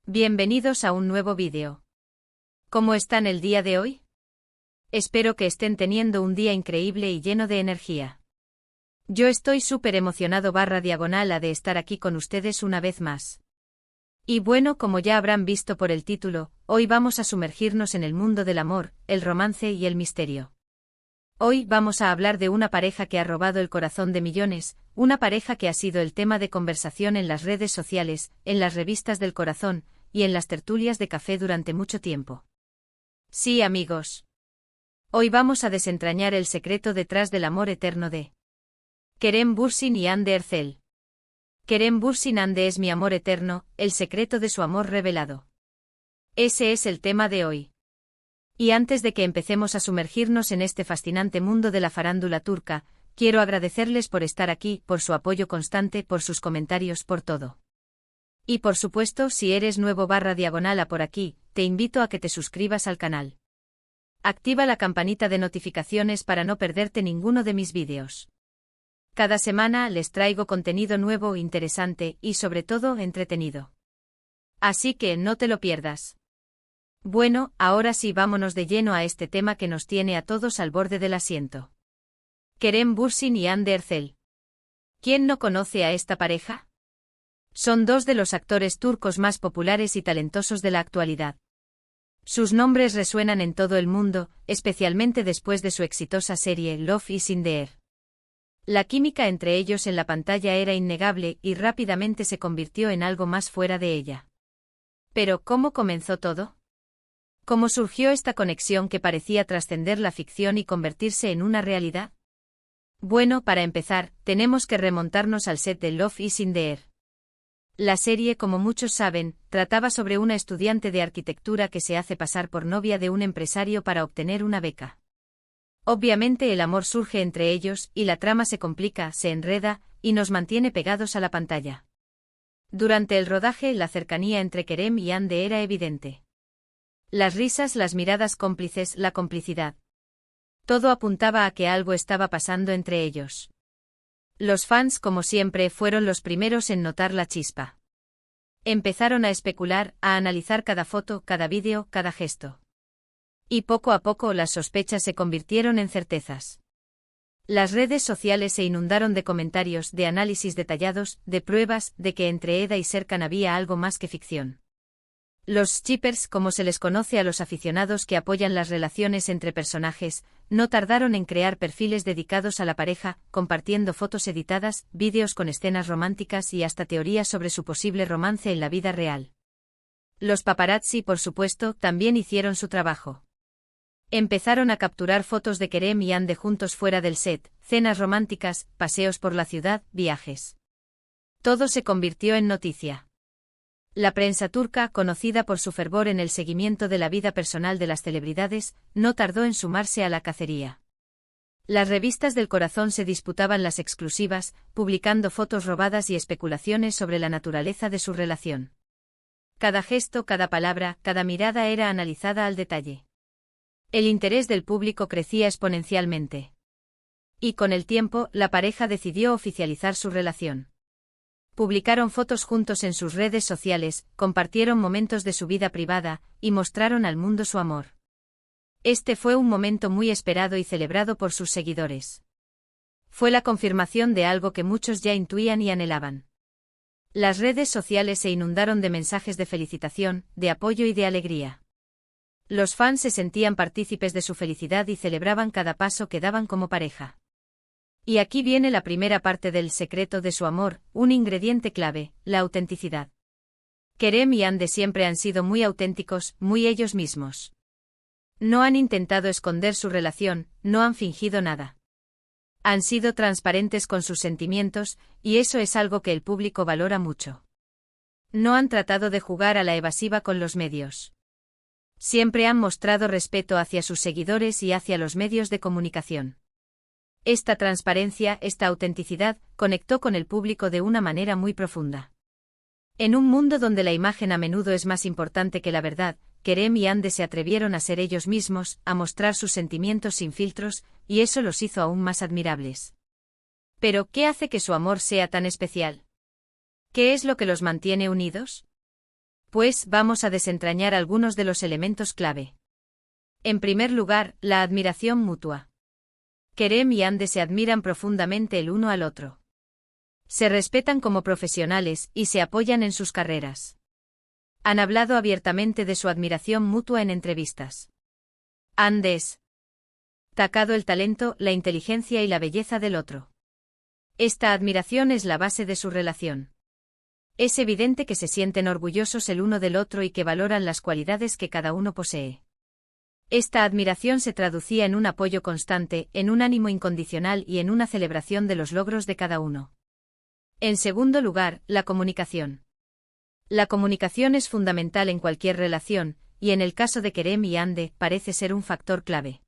Bienvenidos a un nuevo vídeo. ¿Cómo están el día de hoy? Espero que estén teniendo un día increíble y lleno de energía. Yo estoy súper emocionado /diagonal de estar aquí con ustedes una vez más. Y bueno, como ya habrán visto por el título, hoy vamos a sumergirnos en el mundo del amor, el romance y el misterio. Hoy vamos a hablar de una pareja que ha robado el corazón de millones, una pareja que ha sido el tema de conversación en las redes sociales, en las revistas del corazón, y en las tertulias de café durante mucho tiempo. Sí, amigos. Hoy vamos a desentrañar el secreto detrás del amor eterno de Kerem Bürsin y Hande Erçel. Kerem Bürsin Hande es mi amor eterno, el secreto de su amor revelado. Ese es el tema de hoy. Y antes de que empecemos a sumergirnos en este fascinante mundo de la farándula turca, quiero agradecerles por estar aquí, por su apoyo constante, por sus comentarios, por todo. Y por supuesto, si eres nuevo /diagonal por aquí, te invito a que te suscribas al canal. Activa la campanita de notificaciones para no perderte ninguno de mis vídeos. Cada semana les traigo contenido nuevo, interesante y sobre todo entretenido. Así que no te lo pierdas. Bueno, ahora sí vámonos de lleno a este tema que nos tiene a todos al borde del asiento. Kerem Bürsin y Hande Erçel. ¿Quién no conoce a esta pareja? Son dos de los actores turcos más populares y talentosos de la actualidad. Sus nombres resuenan en todo el mundo, especialmente después de su exitosa serie Love is in the Air. La química entre ellos en la pantalla era innegable y rápidamente se convirtió en algo más fuera de ella. Pero, ¿cómo comenzó todo? ¿Cómo surgió esta conexión que parecía trascender la ficción y convertirse en una realidad? Bueno, para empezar, tenemos que remontarnos al set de Love is in the Air. La serie, como muchos saben, trataba sobre una estudiante de arquitectura que se hace pasar por novia de un empresario para obtener una beca. Obviamente el amor surge entre ellos y la trama se complica, se enreda, y nos mantiene pegados a la pantalla. Durante el rodaje, la cercanía entre Kerem y Hande era evidente. Las risas, las miradas cómplices, la complicidad. Todo apuntaba a que algo estaba pasando entre ellos. Los fans, como siempre, fueron los primeros en notar la chispa. Empezaron a especular, a analizar cada foto, cada vídeo, cada gesto. Y poco a poco las sospechas se convirtieron en certezas. Las redes sociales se inundaron de comentarios, de análisis detallados, de pruebas de que entre Eda y Serkan había algo más que ficción. Los shippers, como se les conoce a los aficionados que apoyan las relaciones entre personajes, no tardaron en crear perfiles dedicados a la pareja, compartiendo fotos editadas, vídeos con escenas románticas y hasta teorías sobre su posible romance en la vida real. Los paparazzi, por supuesto, también hicieron su trabajo. Empezaron a capturar fotos de Kerem y Hande juntos fuera del set, cenas románticas, paseos por la ciudad, viajes. Todo se convirtió en noticia. La prensa turca, conocida por su fervor en el seguimiento de la vida personal de las celebridades, no tardó en sumarse a la cacería. Las revistas del corazón se disputaban las exclusivas, publicando fotos robadas y especulaciones sobre la naturaleza de su relación. Cada gesto, cada palabra, cada mirada era analizada al detalle. El interés del público crecía exponencialmente. Y con el tiempo, la pareja decidió oficializar su relación. Publicaron fotos juntos en sus redes sociales, compartieron momentos de su vida privada, y mostraron al mundo su amor. Este fue un momento muy esperado y celebrado por sus seguidores. Fue la confirmación de algo que muchos ya intuían y anhelaban. Las redes sociales se inundaron de mensajes de felicitación, de apoyo y de alegría. Los fans se sentían partícipes de su felicidad y celebraban cada paso que daban como pareja. Y aquí viene la primera parte del secreto de su amor, un ingrediente clave, la autenticidad. Kerem y Hande siempre han sido muy auténticos, muy ellos mismos. No han intentado esconder su relación, no han fingido nada. Han sido transparentes con sus sentimientos, y eso es algo que el público valora mucho. No han tratado de jugar a la evasiva con los medios. Siempre han mostrado respeto hacia sus seguidores y hacia los medios de comunicación. Esta transparencia, esta autenticidad, conectó con el público de una manera muy profunda. En un mundo donde la imagen a menudo es más importante que la verdad, Kerem y Hande se atrevieron a ser ellos mismos, a mostrar sus sentimientos sin filtros, y eso los hizo aún más admirables. Pero, ¿qué hace que su amor sea tan especial? ¿Qué es lo que los mantiene unidos? Pues vamos a desentrañar algunos de los elementos clave. En primer lugar, la admiración mutua. Kerem y Ande se admiran profundamente el uno al otro. Se respetan como profesionales y se apoyan en sus carreras. Han hablado abiertamente de su admiración mutua en entrevistas. Ande es destacado el talento, la inteligencia y la belleza del otro. Esta admiración es la base de su relación. Es evidente que se sienten orgullosos el uno del otro y que valoran las cualidades que cada uno posee. Esta admiración se traducía en un apoyo constante, en un ánimo incondicional y en una celebración de los logros de cada uno. En segundo lugar, la comunicación. La comunicación es fundamental en cualquier relación, y en el caso de Kerem y Ande, parece ser un factor clave.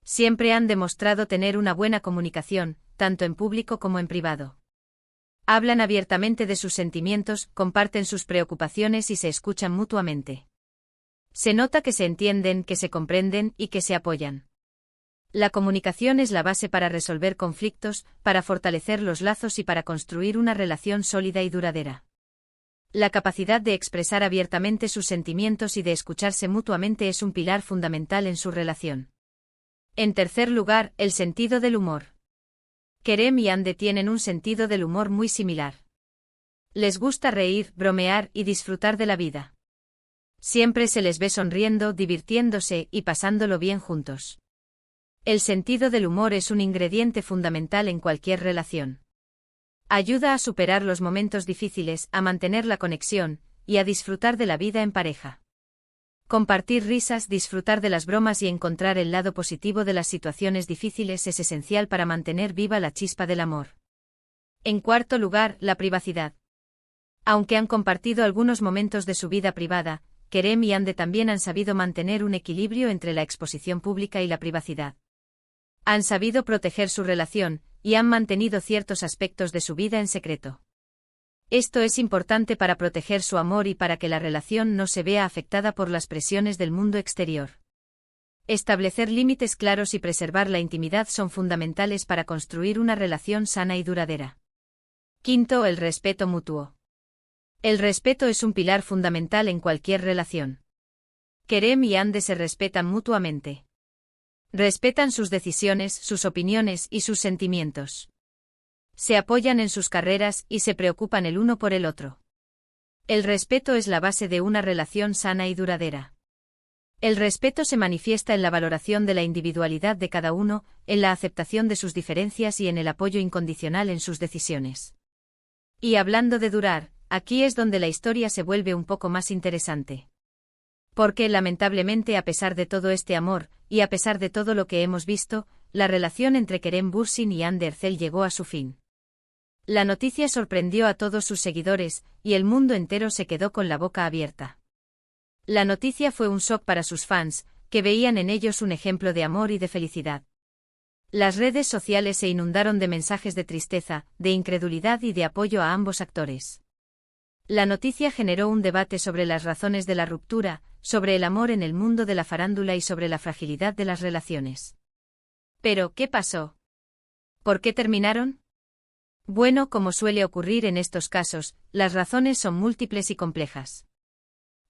Siempre han demostrado tener una buena comunicación, tanto en público como en privado. Hablan abiertamente de sus sentimientos, comparten sus preocupaciones y se escuchan mutuamente. Se nota que se entienden, que se comprenden y que se apoyan. La comunicación es la base para resolver conflictos, para fortalecer los lazos y para construir una relación sólida y duradera. La capacidad de expresar abiertamente sus sentimientos y de escucharse mutuamente es un pilar fundamental en su relación. En tercer lugar, el sentido del humor. Kerem y Ande tienen un sentido del humor muy similar. Les gusta reír, bromear y disfrutar de la vida. Siempre se les ve sonriendo, divirtiéndose y pasándolo bien juntos. El sentido del humor es un ingrediente fundamental en cualquier relación. Ayuda a superar los momentos difíciles, a mantener la conexión y a disfrutar de la vida en pareja. Compartir risas, disfrutar de las bromas y encontrar el lado positivo de las situaciones difíciles es esencial para mantener viva la chispa del amor. En cuarto lugar, la privacidad. Aunque han compartido algunos momentos de su vida privada, Kerem y Ande también han sabido mantener un equilibrio entre la exposición pública y la privacidad. Han sabido proteger su relación, y han mantenido ciertos aspectos de su vida en secreto. Esto es importante para proteger su amor y para que la relación no se vea afectada por las presiones del mundo exterior. Establecer límites claros y preservar la intimidad son fundamentales para construir una relación sana y duradera. Quinto, el respeto mutuo. El respeto es un pilar fundamental en cualquier relación. Kerem y Ande se respetan mutuamente. Respetan sus decisiones, sus opiniones y sus sentimientos. Se apoyan en sus carreras y se preocupan el uno por el otro. El respeto es la base de una relación sana y duradera. El respeto se manifiesta en la valoración de la individualidad de cada uno, en la aceptación de sus diferencias y en el apoyo incondicional en sus decisiones. Y hablando de durar, aquí es donde la historia se vuelve un poco más interesante. Porque, lamentablemente, a pesar de todo este amor, y a pesar de todo lo que hemos visto, la relación entre Kerem Bürsin y Ande Erçel llegó a su fin. La noticia sorprendió a todos sus seguidores, y el mundo entero se quedó con la boca abierta. La noticia fue un shock para sus fans, que veían en ellos un ejemplo de amor y de felicidad. Las redes sociales se inundaron de mensajes de tristeza, de incredulidad y de apoyo a ambos actores. La noticia generó un debate sobre las razones de la ruptura, sobre el amor en el mundo de la farándula y sobre la fragilidad de las relaciones. Pero, ¿qué pasó? ¿Por qué terminaron? Bueno, como suele ocurrir en estos casos, las razones son múltiples y complejas.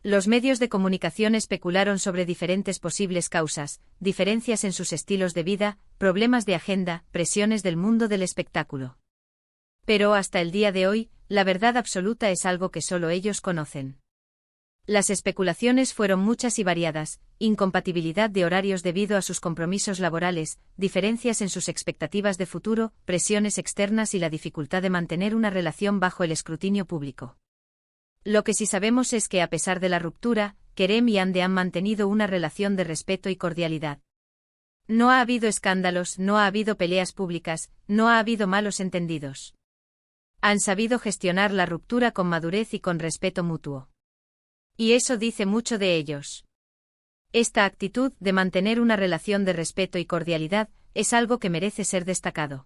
Los medios de comunicación especularon sobre diferentes posibles causas, diferencias en sus estilos de vida, problemas de agenda, presiones del mundo del espectáculo. Pero hasta el día de hoy, la verdad absoluta es algo que solo ellos conocen. Las especulaciones fueron muchas y variadas: incompatibilidad de horarios debido a sus compromisos laborales, diferencias en sus expectativas de futuro, presiones externas y la dificultad de mantener una relación bajo el escrutinio público. Lo que sí sabemos es que a pesar de la ruptura, Kerem y Ande han mantenido una relación de respeto y cordialidad. No ha habido escándalos, no ha habido peleas públicas, no ha habido malos entendidos. Han sabido gestionar la ruptura con madurez y con respeto mutuo. Y eso dice mucho de ellos. Esta actitud de mantener una relación de respeto y cordialidad es algo que merece ser destacado.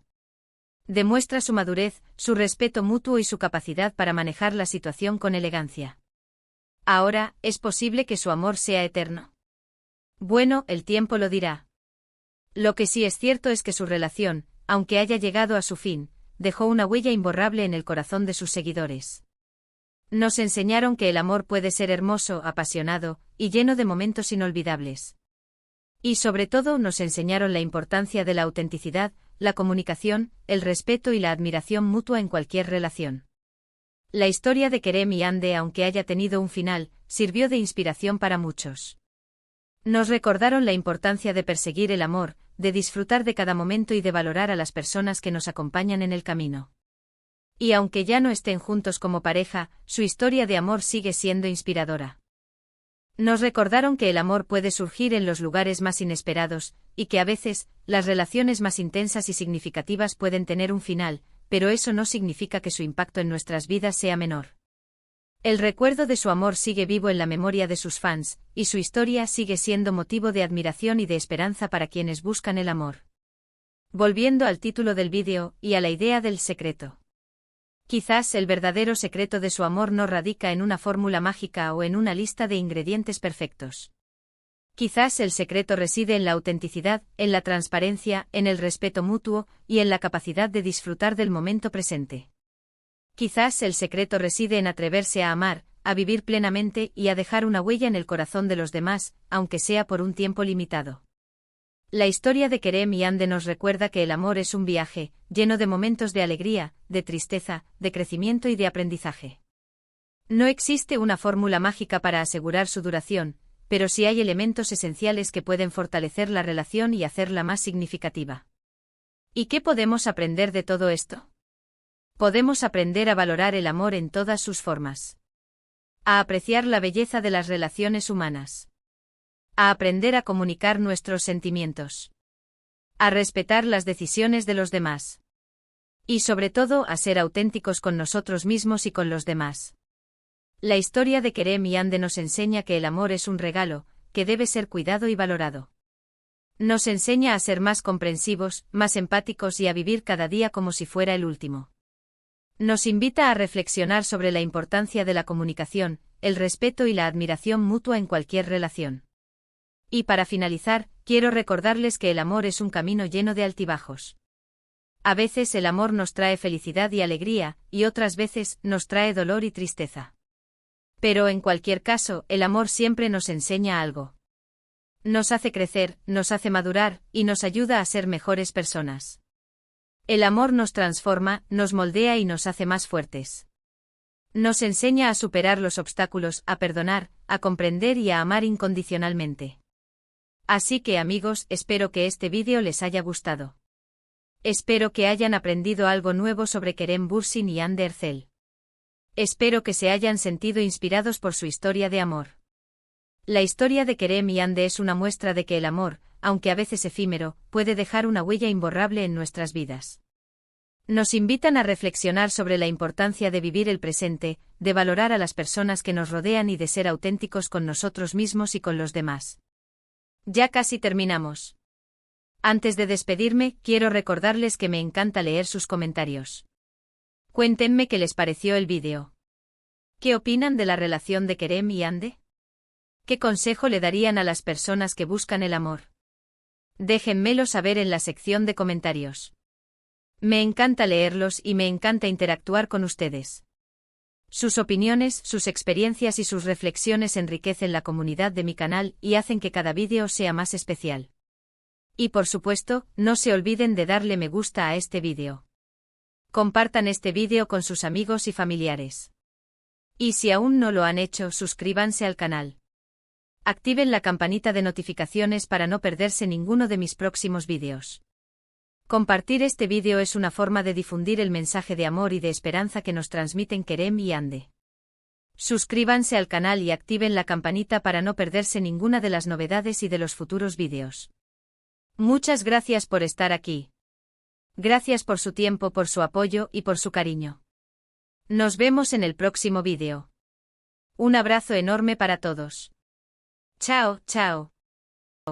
Demuestra su madurez, su respeto mutuo y su capacidad para manejar la situación con elegancia. Ahora, ¿es posible que su amor sea eterno? Bueno, el tiempo lo dirá. Lo que sí es cierto es que su relación, aunque haya llegado a su fin, dejó una huella imborrable en el corazón de sus seguidores. Nos enseñaron que el amor puede ser hermoso, apasionado, y lleno de momentos inolvidables. Y sobre todo nos enseñaron la importancia de la autenticidad, la comunicación, el respeto y la admiración mutua en cualquier relación. La historia de Kerem y Ande, aunque haya tenido un final, sirvió de inspiración para muchos. Nos recordaron la importancia de perseguir el amor, de disfrutar de cada momento y de valorar a las personas que nos acompañan en el camino. Y aunque ya no estén juntos como pareja, su historia de amor sigue siendo inspiradora. Nos recordaron que el amor puede surgir en los lugares más inesperados, y que a veces, las relaciones más intensas y significativas pueden tener un final, pero eso no significa que su impacto en nuestras vidas sea menor. El recuerdo de su amor sigue vivo en la memoria de sus fans, y su historia sigue siendo motivo de admiración y de esperanza para quienes buscan el amor. Volviendo al título del vídeo, y a la idea del secreto. Quizás el verdadero secreto de su amor no radica en una fórmula mágica o en una lista de ingredientes perfectos. Quizás el secreto reside en la autenticidad, en la transparencia, en el respeto mutuo, y en la capacidad de disfrutar del momento presente. Quizás el secreto reside en atreverse a amar, a vivir plenamente y a dejar una huella en el corazón de los demás, aunque sea por un tiempo limitado. La historia de Kerem y Ande nos recuerda que el amor es un viaje, lleno de momentos de alegría, de tristeza, de crecimiento y de aprendizaje. No existe una fórmula mágica para asegurar su duración, pero sí hay elementos esenciales que pueden fortalecer la relación y hacerla más significativa. ¿Y qué podemos aprender de todo esto? Podemos aprender a valorar el amor en todas sus formas. A apreciar la belleza de las relaciones humanas. A aprender a comunicar nuestros sentimientos. A respetar las decisiones de los demás. Y sobre todo a ser auténticos con nosotros mismos y con los demás. La historia de Kerem y Ande nos enseña que el amor es un regalo, que debe ser cuidado y valorado. Nos enseña a ser más comprensivos, más empáticos y a vivir cada día como si fuera el último. Nos invita a reflexionar sobre la importancia de la comunicación, el respeto y la admiración mutua en cualquier relación. Y para finalizar, quiero recordarles que el amor es un camino lleno de altibajos. A veces el amor nos trae felicidad y alegría, y otras veces nos trae dolor y tristeza. Pero en cualquier caso, el amor siempre nos enseña algo. Nos hace crecer, nos hace madurar, y nos ayuda a ser mejores personas. El amor nos transforma, nos moldea y nos hace más fuertes. Nos enseña a superar los obstáculos, a perdonar, a comprender y a amar incondicionalmente. Así que amigos, espero que este vídeo les haya gustado. Espero que hayan aprendido algo nuevo sobre Kerem Bürsin y Hande Erçel. Espero que se hayan sentido inspirados por su historia de amor. La historia de Kerem y Hande es una muestra de que el amor, aunque a veces efímero, puede dejar una huella imborrable en nuestras vidas. Nos invitan a reflexionar sobre la importancia de vivir el presente, de valorar a las personas que nos rodean y de ser auténticos con nosotros mismos y con los demás. Ya casi terminamos. Antes de despedirme, quiero recordarles que me encanta leer sus comentarios. Cuéntenme qué les pareció el vídeo. ¿Qué opinan de la relación de Kerem y Hande? ¿Qué consejo le darían a las personas que buscan el amor? Déjenmelo saber en la sección de comentarios. Me encanta leerlos y me encanta interactuar con ustedes. Sus opiniones, sus experiencias y sus reflexiones enriquecen la comunidad de mi canal y hacen que cada vídeo sea más especial. Y por supuesto, no se olviden de darle me gusta a este vídeo. Compartan este vídeo con sus amigos y familiares. Y si aún no lo han hecho, suscríbanse al canal. Activen la campanita de notificaciones para no perderse ninguno de mis próximos vídeos. Compartir este vídeo es una forma de difundir el mensaje de amor y de esperanza que nos transmiten Kerem y Hande. Suscríbanse al canal y activen la campanita para no perderse ninguna de las novedades y de los futuros vídeos. Muchas gracias por estar aquí. Gracias por su tiempo, por su apoyo y por su cariño. Nos vemos en el próximo vídeo. Un abrazo enorme para todos. Chao, chao.